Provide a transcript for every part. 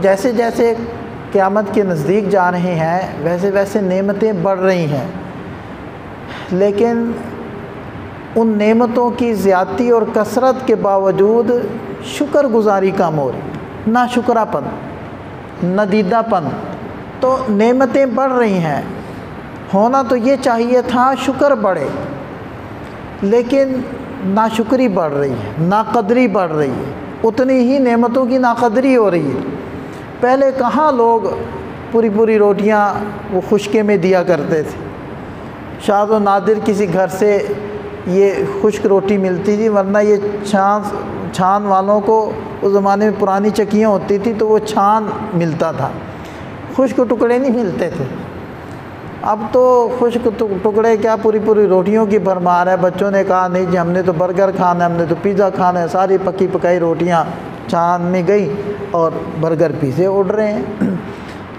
جیسے جیسے قیامت کے نزدیک جا رہے ہیں ویسے ویسے نعمتیں بڑھ رہی ہیں، لیکن ان نعمتوں کی زیادتی اور کثرت کے باوجود شکر گزاری کم ہو رہی، ناشکرا پن، ندیدہ پن۔ تو نعمتیں بڑھ رہی ہیں، ہونا تو یہ چاہیے تھا شکر بڑھے، لیکن ناشکری بڑھ رہی ہے، ناقدری بڑھ رہی ہے، اتنی ہی نعمتوں کی ناقدری ہو رہی ہے۔ پہلے کہاں لوگ پوری پوری روٹیاں وہ خشکے میں دیا کرتے تھے، شاذ و نادر کسی گھر سے یہ خشک روٹی ملتی تھی، ورنہ یہ چھان والوں کو اس زمانے میں پرانی چکیاں ہوتی تھی تو وہ چھان ملتا تھا، خشک ٹکڑے نہیں ملتے تھے۔ اب تو خشک ٹکڑے کیا، پوری پوری روٹیوں کی بھرمار ہے۔ بچوں نے کہا نہیں جی ہم نے تو برگر کھانا ہے، ہم نے تو پیزا کھانا ہے، ساری پکی پکائی روٹیاں چھان میں گئی اور برگر پیزے اڑ رہے ہیں۔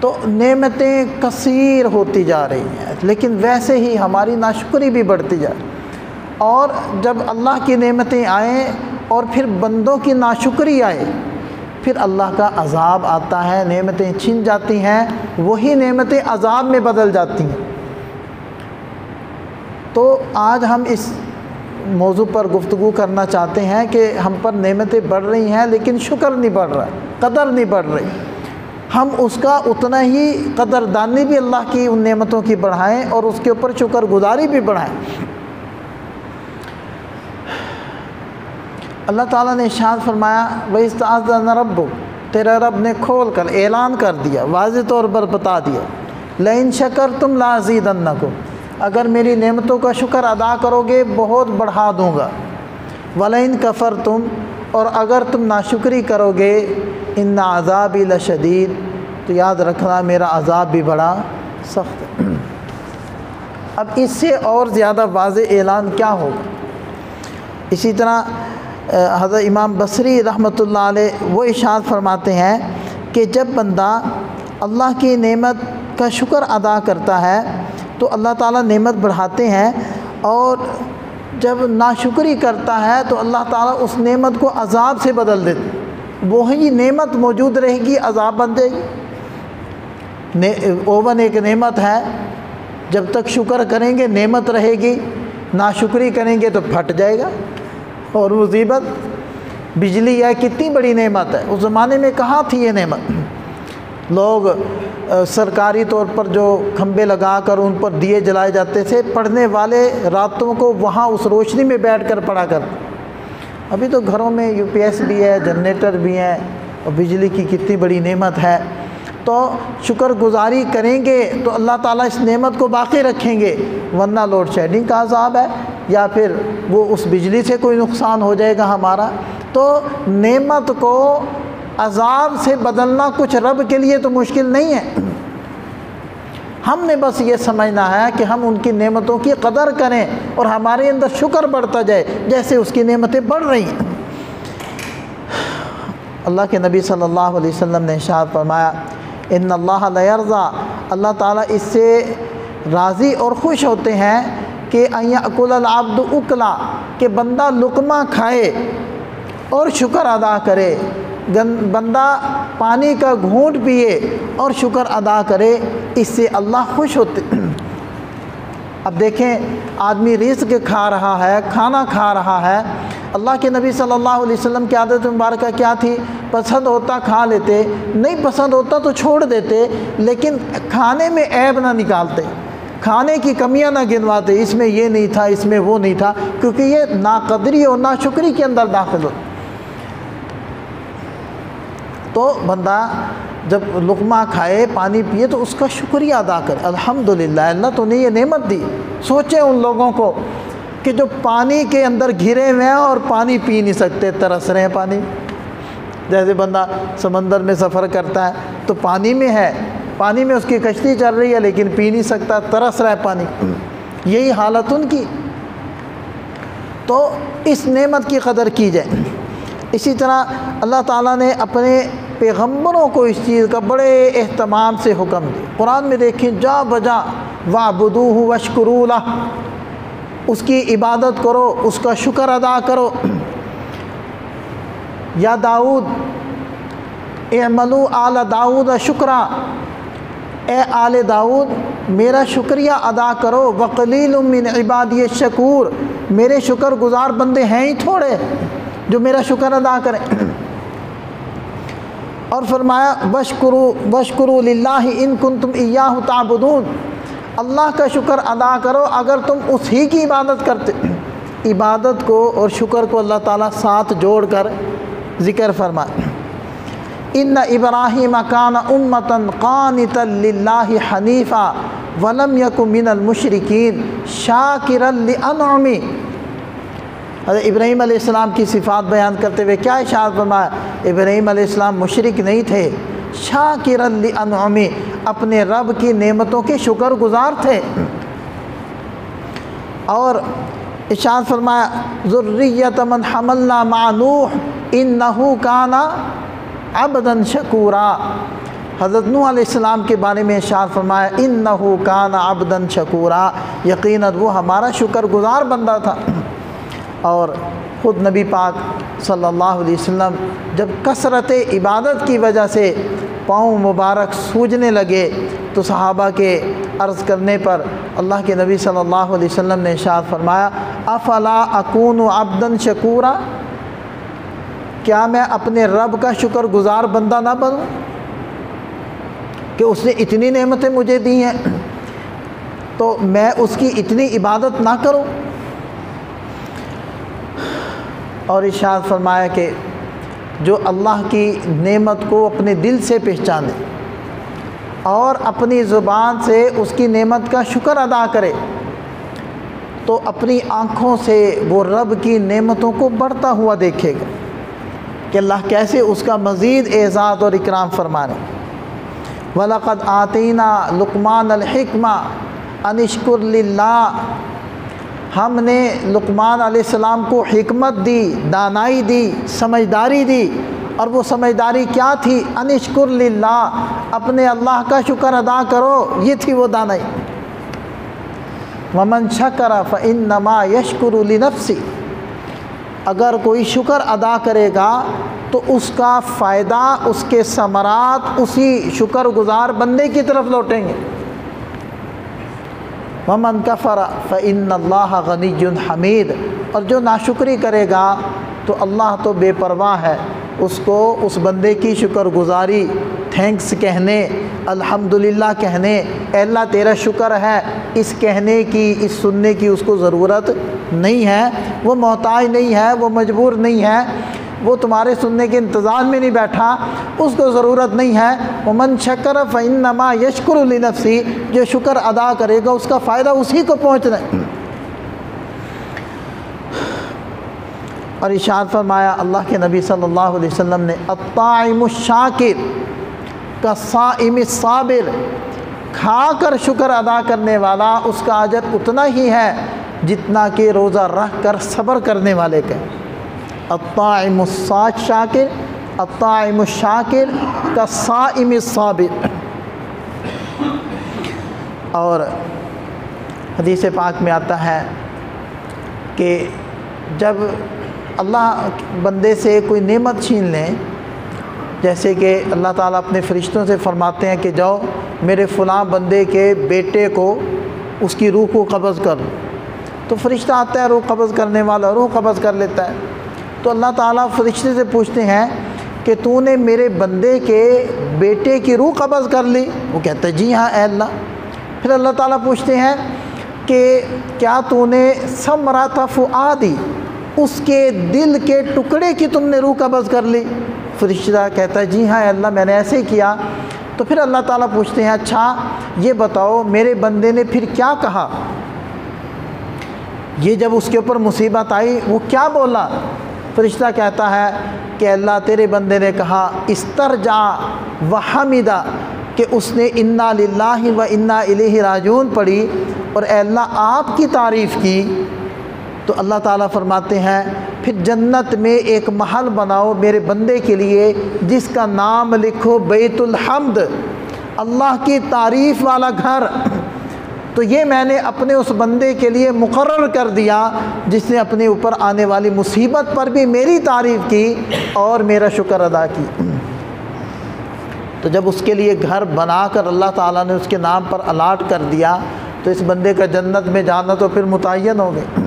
تو نعمتیں کثیر ہوتی جا رہی ہیں، لیکن ویسے ہی ہماری ناشکری بھی بڑھتی جا رہی ہے۔ اور جب اللہ کی نعمتیں آئیں اور پھر بندوں کی ناشکری آئے، پھر اللہ کا عذاب آتا ہے، نعمتیں چھن جاتی ہیں، وہی نعمتیں عذاب میں بدل جاتی ہیں۔ تو آج ہم اس موضوع پر گفتگو کرنا چاہتے ہیں کہ ہم پر نعمتیں بڑھ رہی ہیں لیکن شکر نہیں بڑھ رہا، قدر نہیں بڑھ رہی۔ ہم اس کا اتنا ہی قدردانی بھی اللہ کی ان نعمتوں کی بڑھائیں اور اس کے اوپر شکر گزاری بھی بڑھائیں۔ اللہ تعالیٰ نے ارشاد فرمایا وَإِسْتَأْذَنَ رَبُّكَ، تیرا رب نے کھول کر اعلان کر دیا، واضح طور پر بتا دیا، لَإِن شَكَرْتُمْ لَأَزِيدَنَّكُمْ، اگر میری نعمتوں کا شکر ادا کرو گے بہت بڑھا دوں گا، وَلَئِن كَفَرْتُمْ، اور اگر تم ناشکری کرو گے، إِنَّ عَذَابِي لَشَدِيدٌ، تو یاد رکھنا میرا عذاب بھی بڑا سخت ہے۔ اب اس سے اور زیادہ واضح اعلان کیا ہوگا؟ اسی طرح حضرت امام بصری رحمۃ اللہ علیہ وہ ارشاد فرماتے ہیں کہ جب بندہ اللہ کی نعمت کا شکر ادا کرتا ہے تو اللہ تعالیٰ نعمت بڑھاتے ہیں، اور جب ناشکری کرتا ہے تو اللہ تعالیٰ اس نعمت کو عذاب سے بدل دیتے، وہی نعمت موجود رہے گی، عذاب بن جائے گی۔ اوون ایک نعمت ہے، جب تک شکر کریں گے نعمت رہے گی، ناشکری کریں گے تو پھٹ جائے گا۔ اور مصیبت بجلی ہے، کتنی بڑی نعمت ہے، اس زمانے میں کہاں تھی یہ نعمت؟ لوگ سرکاری طور پر جو کھمبے لگا کر ان پر دیے جلائے جاتے تھے، پڑھنے والے راتوں کو وہاں اس روشنی میں بیٹھ کر پڑھا کرتے۔ ابھی تو گھروں میں UPS بھی ہے، جنریٹر بھی ہیں، اور بجلی کی کتنی بڑی نعمت ہے۔ تو شکر گزاری کریں گے تو اللہ تعالیٰ اس نعمت کو باقی رکھیں گے، ورنہ لوڈ شیڈنگ کا عذاب ہے، یا پھر وہ اس بجلی سے کوئی نقصان ہو جائے گا ہمارا۔ تو نعمت کو عذاب سے بدلنا کچھ رب کے لیے تو مشکل نہیں ہے، ہم نے بس یہ سمجھنا ہے کہ ہم ان کی نعمتوں کی قدر کریں اور ہمارے اندر شکر بڑھتا جائے جیسے اس کی نعمتیں بڑھ رہی ہیں۔ اللہ کے نبی صلی اللہ علیہ وسلم نے ارشاد فرمایا ان اللہ لیرضی، اللہ تعالیٰ اس سے راضی اور خوش ہوتے ہیں کہ ان یأکل العبد اکلا، کہ بندہ لقمہ کھائے اور شکر ادا کرے، بندہ پانی کا گھونٹ پیے اور شکر ادا کرے، اس سے اللہ خوش ہوتے۔ اب دیکھیں آدمی رزق کھا رہا ہے، کھانا کھا رہا ہے، اللہ کے نبی صلی اللہ علیہ وسلم کی عادت مبارکہ کیا تھی؟ پسند ہوتا کھا لیتے، نہیں پسند ہوتا تو چھوڑ دیتے، لیکن کھانے میں عیب نہ نکالتے، کھانے کی کمیاں نہ گنواتے، اس میں یہ نہیں تھا، اس میں وہ نہیں تھا، کیونکہ یہ ناقدری اور ناشکری کے اندر داخل ہوتا۔ تو بندہ جب لقمہ کھائے، پانی پیے تو اس کا شکریہ ادا کرے، الحمدللہ اللہ تو نے یہ نعمت دی۔ سوچیں ان لوگوں کو کہ جو پانی کے اندر گھرے ہوئے ہیں اور پانی پی نہیں سکتے، ترس رہے ہیں پانی۔ جیسے بندہ سمندر میں سفر کرتا ہے تو پانی میں ہے، پانی میں اس کی کشتی چل رہی ہے لیکن پی نہیں سکتا، ترس رہا ہے پانی، یہی حالت ان کی۔ تو اس نعمت کی قدر کی جائے۔ اسی طرح اللہ تعالیٰ نے اپنے پیغمبروں کو اس چیز کا بڑے اہتمام سے حکم دیا۔ قرآن میں دیکھیں جا بجا وَاعْبُدُوهُ وَاشْكُرُوا لَهُ، اس کی عبادت کرو، اس کا شکر ادا کرو۔ یا داؤد اعملوا آل داؤد شکرا، اے آل داؤد میرا شکریہ ادا کرو، وقلیل من عبادی الشکور، میرے شکر گزار بندے ہیں ہی تھوڑے جو میرا شکر ادا کریں۔ اور فرمایا وشکروا للہ ان کنتم ایاہ تعبدون، اللہ کا شکر ادا کرو اگر تم اسی کی عبادت کرتے۔ عبادت کو اور شکر کو اللہ تعالیٰ ساتھ جوڑ کر ذکر فرمائے۔ ان ابراہیم کان امۃ قانتا للہ حنیفا ولم یک من المشرکین شاکرا لانعمہ۔ حضرت ابراہیم علیہ السلام کی صفات بیان کرتے ہوئے کیا ارشاد فرمایا؟ ابراہیم علیہ السلام مشرک نہیں تھے، شاکرا لانعمہ، اپنے رب کی نعمتوں کے شکر گزار تھے۔ اور ارشاد فرمایا ذریۃ من حملنا مع نوح انہ کان عبدا شکورا۔ حضرت نوح علیہ السلام کے بارے میں ارشاد فرمایا انہ کان عبدا شکورا، یقیناً وہ ہمارا شکر گزار بندہ تھا۔ اور خود نبی پاک صلی اللہ علیہ وسلم جب کثرت عبادت کی وجہ سے پاؤں مبارک سوجنے لگے تو صحابہ کے عرض کرنے پر اللہ کے نبی صلی اللہ علیہ وسلم نے ارشاد فرمایا افلا اکون عبدا شکورا، کیا میں اپنے رب کا شکر گزار بندہ نہ بنوں کہ اس نے اتنی نعمتیں مجھے دی ہیں تو میں اس کی اتنی عبادت نہ کروں؟ اور ارشاد فرمایا کہ جو اللہ کی نعمت کو اپنے دل سے پہچانے اور اپنی زبان سے اس کی نعمت کا شکر ادا کرے تو اپنی آنکھوں سے وہ رب کی نعمتوں کو بڑھتا ہوا دیکھے گا کہ اللہ کیسے اس کا مزید اعزاز اور اکرام فرمانے۔ وَلَقَدْ آتَيْنَا لُقْمَانَ الْحِكْمَةَ أَنِ اشْكُرْ لِلَّهِ، ہم نے لقمان علیہ السلام کو حکمت دی، دانائی دی، سمجھداری دی، اور وہ سمجھداری کیا تھی؟ ان اشکر للہ، اپنے اللہ کا شکر ادا کرو، یہ تھی وہ دانائی۔ ومن شکر فانما یشکر لنفسہ، اگر کوئی شکر ادا کرے گا تو اس کا فائدہ، اس کے ثمرات اسی شکر گزار بندے کی طرف لوٹیں گے۔ ومن کفر فإن اللہ غنی حمید، اور جو ناشکری کرے گا تو اللہ تو بے پرواہ ہے، اس کو اس بندے کی شکر گزاری، تھینکس کہنے، الحمدللہ کہنے، اے اللہ تیرا شکر ہے، اس کہنے کی، اس سننے کی اس کو ضرورت نہیں ہے، وہ محتاج نہیں ہے، وہ مجبور نہیں ہے، وہ تمہارے سننے کے انتظار میں نہیں بیٹھا، اس کو ضرورت نہیں ہے۔ ومن شکر فإنما یشکر لنفسہ، جو شکر ادا کرے گا اس کا فائدہ اسی کو پہنچنا ہے۔ اور ارشاد فرمایا اللہ کے نبی صلی اللہ علیہ وسلم نے الطاعم الشاکر کالصائم الصابر، کھا کر شکر ادا کرنے والا اس کا اجر اتنا ہی ہے جتنا کہ روزہ رکھ کر صبر کرنے والے کا۔ الطاعم الشاکر الطاعم الشاکر کالصائم الصابر۔ اور حدیث پاک میں آتا ہے کہ جب اللہ بندے سے کوئی نعمت چھین لیں، جیسے کہ اللہ تعالیٰ اپنے فرشتوں سے فرماتے ہیں کہ جاؤ میرے فلاں بندے کے بیٹے کو، اس کی روح کو قبض کر لو، تو فرشتہ آتا ہے، روح قبض کرنے والا روح قبض کر لیتا ہے۔ تو اللہ تعالیٰ فرشتے سے پوچھتے ہیں کہ تو نے میرے بندے کے بیٹے کی روح قبض کر لی؟ وہ کہتا ہے جی ہاں اے اللہ۔ پھر اللہ تعالیٰ پوچھتے ہیں کہ کیا تو نے ثمرۃ فؤادی، اس کے دل کے ٹکڑے کی تم نے روح قبض کر لی؟ فرشتہ کہتا ہے جی ہاں اے اللہ میں نے ایسے ہی کیا۔ تو پھر اللہ تعالیٰ پوچھتے ہیں اچھا یہ بتاؤ میرے بندے نے پھر کیا کہا؟ یہ جب اس کے اوپر مصیبت آئی وہ کیا بولا؟ فرشتہ کہتا ہے کہ اللہ تیرے بندے نے کہا استرجع وحمدہ، کہ اس نے انا للہ و انا الیہ راجعون پڑھی اور اے اللہ آپ کی تعریف کی۔ تو اللہ تعالیٰ فرماتے ہیں پھر جنت میں ایک محل بناؤ میرے بندے کے لیے جس کا نام لکھو بیت الحمد، اللہ کی تعریف والا گھر۔ تو یہ میں نے اپنے اس بندے کے لیے مقرر کر دیا جس نے اپنے اوپر آنے والی مصیبت پر بھی میری تعریف کی اور میرا شکر ادا کی۔ تو جب اس کے لیے گھر بنا کر اللہ تعالیٰ نے اس کے نام پر الاٹ کر دیا تو اس بندے کا جنت میں جانا تو پھر متعین ہو گئے۔